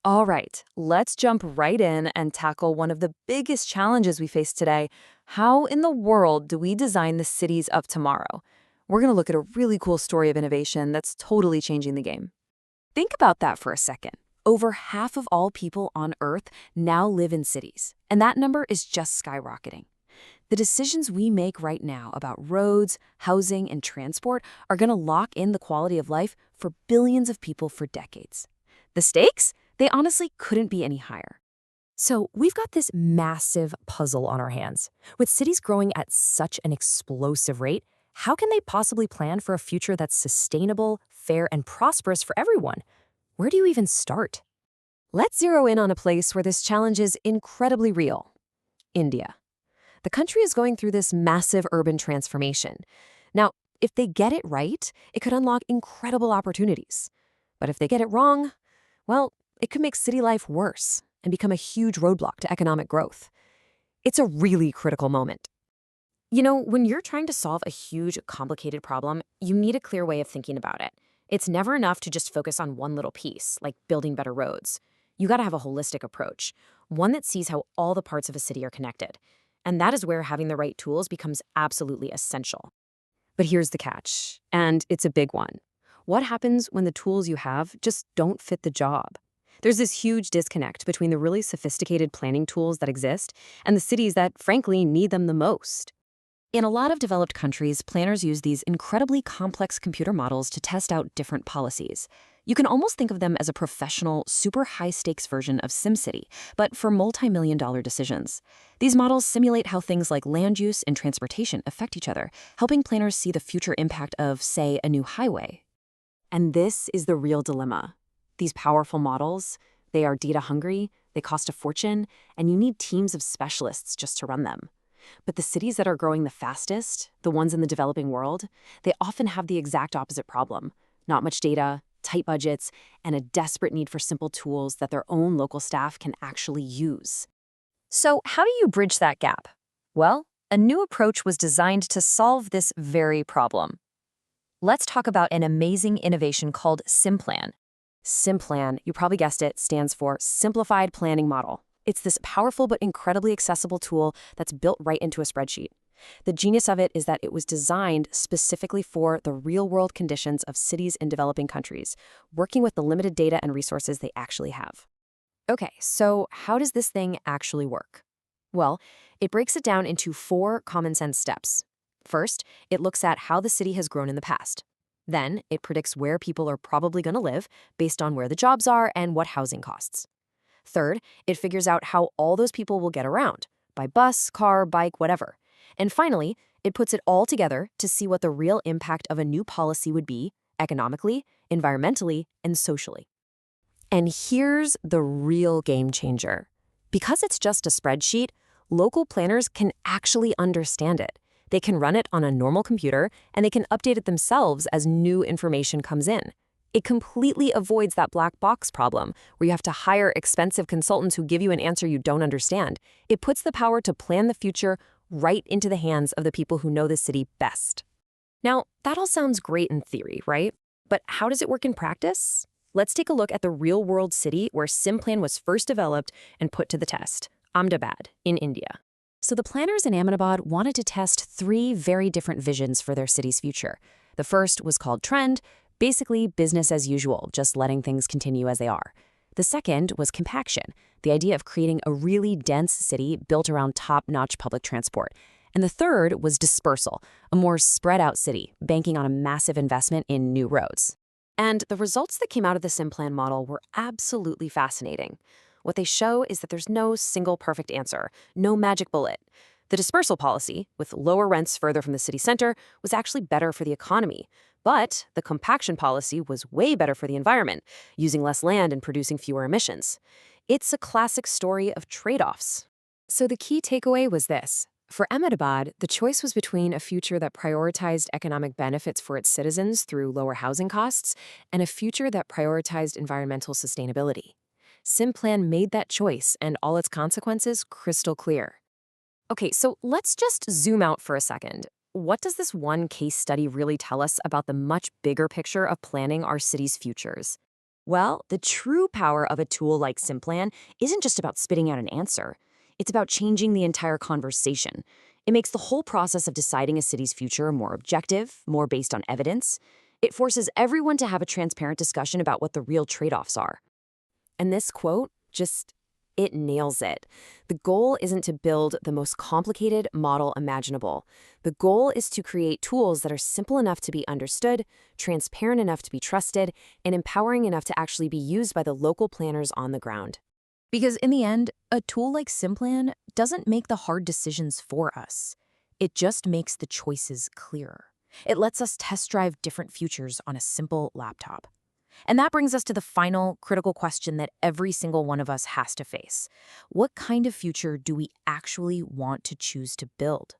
All right, let's jump right in and tackle one of the biggest challenges we face today. How in the world do we design the cities of tomorrow? We're going to look at a really cool story of innovation that's totally changing the game. Think about that for a second. Over half of all people on Earth now live in cities, and that number is just skyrocketing. The decisions we make right now about roads, housing, and transport are going to lock in the quality of life for billions of people for decades. The stakes? They honestly couldn't be any higher. So we've got this massive puzzle on our hands. With cities growing at such an explosive rate, how can they possibly plan for a future that's sustainable, fair, and prosperous for everyone? Where do you even start? Let's zero in on a place where this challenge is incredibly real: India. The country is going through this massive urban transformation. Now, if they get it right, it could unlock incredible opportunities. But if they get it wrong, well, it could make city life worse and become a huge roadblock to economic growth. It's a really critical moment. You know, when you're trying to solve a huge, complicated problem, you need a clear way of thinking about it. It's never enough to just focus on one little piece, like building better roads. You gotta have a holistic approach, one that sees how all the parts of a city are connected. And that is where having the right tools becomes absolutely essential. But here's the catch, and it's a big one. What happens when the tools you have just don't fit the job? There's this huge disconnect between the really sophisticated planning tools that exist and the cities that, frankly, need them the most. In a lot of developed countries, planners use these incredibly complex computer models to test out different policies. You can almost think of them as a professional, super high-stakes version of SimCity, but for multi-million-dollar decisions. These models simulate how things like land use and transportation affect each other, helping planners see the future impact of, say, a new highway. And this is the real dilemma. These powerful models, they are data-hungry, they cost a fortune, and you need teams of specialists just to run them. But the cities that are growing the fastest, the ones in the developing world, they often have the exact opposite problem: not much data, tight budgets, and a desperate need for simple tools that their own local staff can actually use. So how do you bridge that gap? Well, a new approach was designed to solve this very problem. Let's talk about an amazing innovation called SIMPLAN. SIMPLAN, you probably guessed it, stands for Simplified Planning Model. It's this powerful but incredibly accessible tool that's built right into a spreadsheet. The genius of it is that it was designed specifically for the real-world conditions of cities in developing countries, working with the limited data and resources they actually have. Okay, so how does this thing actually work? Well, it breaks it down into 4 common-sense steps. First, it looks at how the city has grown in the past. Then, it predicts where people are probably going to live based on where the jobs are and what housing costs. Third, it figures out how all those people will get around, by bus, car, bike, whatever. And finally, it puts it all together to see what the real impact of a new policy would be economically, environmentally, and socially. And here's the real game changer. Because it's just a spreadsheet, local planners can actually understand it. They can run it on a normal computer, and they can update it themselves as new information comes in. It completely avoids that black box problem where you have to hire expensive consultants who give you an answer you don't understand. It puts the power to plan the future right into the hands of the people who know the city best. Now, that all sounds great in theory, right? But how does it work in practice? Let's take a look at the real-world city where SIMPLAN was first developed and put to the test: Ahmedabad in India. So the planners in Ahmedabad wanted to test 3 very different visions for their city's future. The first was called Trend, basically business as usual, just letting things continue as they are. The second was compaction, the idea of creating a really dense city built around top-notch public transport. And the third was dispersal, a more spread-out city, banking on a massive investment in new roads. And the results that came out of the SIMPLAN model were absolutely fascinating. What they show is that there's no single perfect answer, no magic bullet. The dispersal policy, with lower rents further from the city center, was actually better for the economy. But the compaction policy was way better for the environment, using less land and producing fewer emissions. It's a classic story of trade-offs. So the key takeaway was this. For Ahmedabad, the choice was between a future that prioritized economic benefits for its citizens through lower housing costs and a future that prioritized environmental sustainability. SIMPLAN made that choice, and all its consequences crystal clear. Okay, so let's just zoom out for a second. What does this one case study really tell us about the much bigger picture of planning our city's futures? Well, the true power of a tool like SIMPLAN isn't just about spitting out an answer. It's about changing the entire conversation. It makes the whole process of deciding a city's future more objective, more based on evidence. It forces everyone to have a transparent discussion about what the real trade-offs are. And this quote it nails it. The goal isn't to build the most complicated model imaginable. The goal is to create tools that are simple enough to be understood, transparent enough to be trusted, and empowering enough to actually be used by the local planners on the ground. Because in the end, a tool like SIMPLAN doesn't make the hard decisions for us. It just makes the choices clearer. It lets us test drive different futures on a simple laptop. And that brings us to the final critical question that every single one of us has to face. What kind of future do we actually want to choose to build?